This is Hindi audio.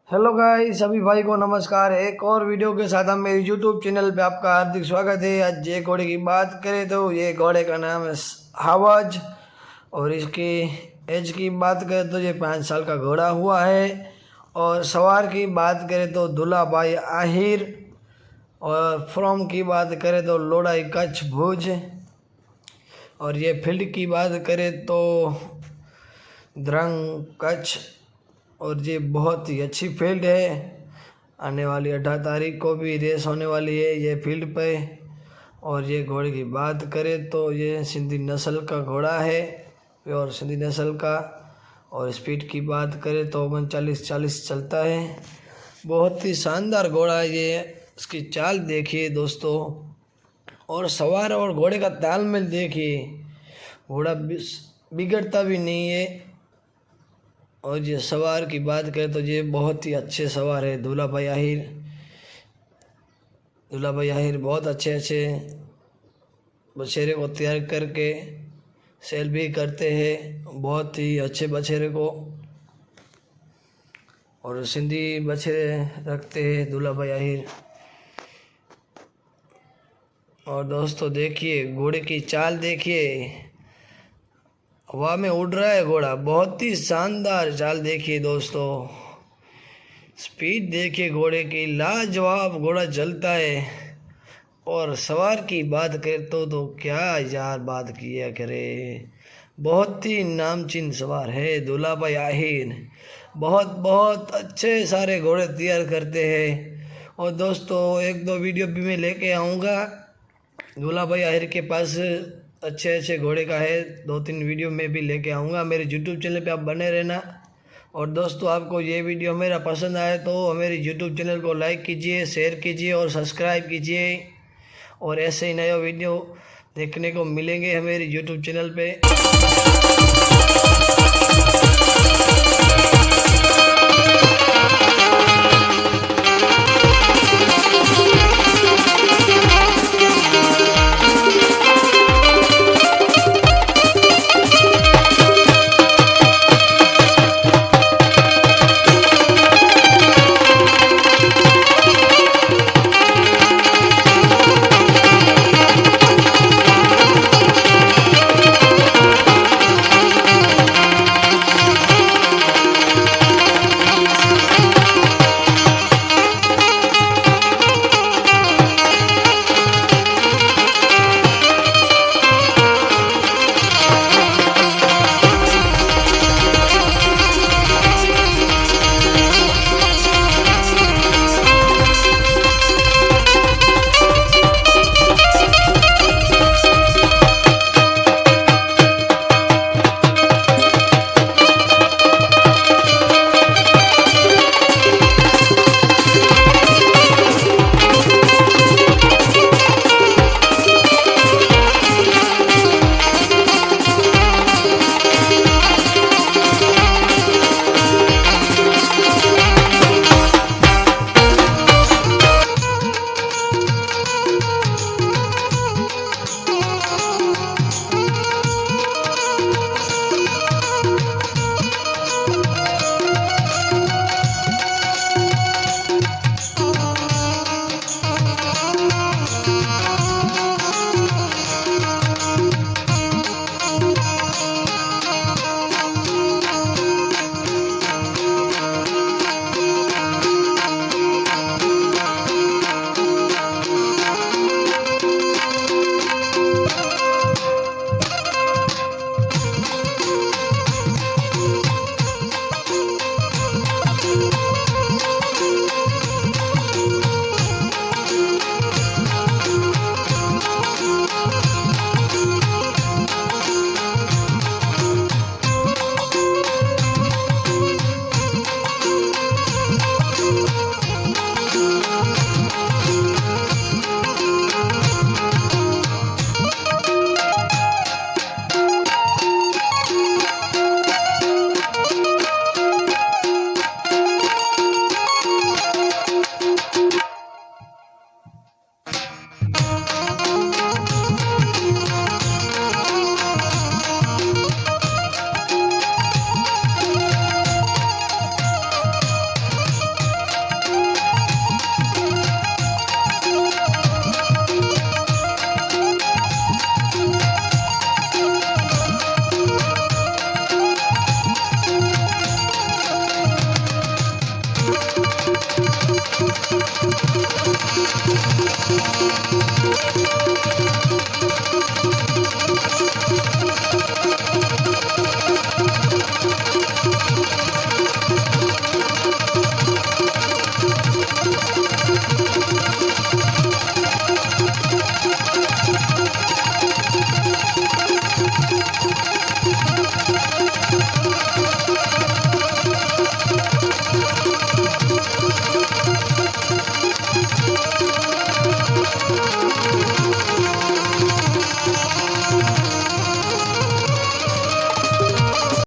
हेलो गाइस, सभी भाई को नमस्कार। एक और वीडियो के साथ हम मेरे यूट्यूब चैनल पे आपका हार्दिक स्वागत है। आज ये घोड़े की बात करें तो ये घोड़े का नाम है हावज और इसकी एज की बात करें तो ये 5 साल का घोड़ा हुआ है। और सवार की बात करें तो दूल्हा भाई आहिर। और फ्रॉम की बात करें तो लोड़ाई कच्छ भुज। और ये फील्ड की बात करें तो द्रंग कच्छ। और ये बहुत ही अच्छी फील्ड है। आने वाली 18 तारीख को भी रेस होने वाली है ये फील्ड पे। और ये घोड़े की बात करें तो ये सिंधी नस्ल का घोड़ा है, प्योर सिंधी नस्ल का। और स्पीड की बात करें तो 39-40 चलता है। बहुत ही शानदार घोड़ा है ये। इसकी चाल देखिए दोस्तों, और सवार और घोड़े का तालमेल देखिए। घोड़ा बिगड़ता भी नहीं है। और ये सवार की बात करें तो ये बहुत ही अच्छे सवार है दूल्हा भाई आहिर। दूल्हा भाई आहिर बहुत अच्छे बछेरे को तैयार करके सेल भी करते हैं, बहुत ही अच्छे बछेरे को। और सिंधी बछेरे रखते हैं दूल्हा भाई आहिर। और दोस्तों देखिए घोड़े की चाल देखिए, हवा में उड़ रहा है घोड़ा। बहुत ही शानदार चाल देखिए दोस्तों। स्पीड देखिए घोड़े की, लाजवाब घोड़ा चलता है। और सवार की बात करें तो क्या यार बात किया करे, बहुत ही नामचीन सवार है दूल्हा भाई आहिर। बहुत अच्छे सारे घोड़े तैयार करते हैं। और दोस्तों एक दो वीडियो भी मैं लेके आऊँगा दूल्हा भाई आहिर के पास। अच्छे घोड़े का है, 2-3 वीडियो में भी लेके आऊँगा। मेरे यूट्यूब चैनल पे आप बने रहना। और दोस्तों आपको ये वीडियो मेरा पसंद आए तो मेरे यूट्यूब चैनल को लाइक कीजिए, शेयर कीजिए और सब्सक्राइब कीजिए। और ऐसे ही नए वीडियो देखने को मिलेंगे हमारे यूट्यूब चैनल पे।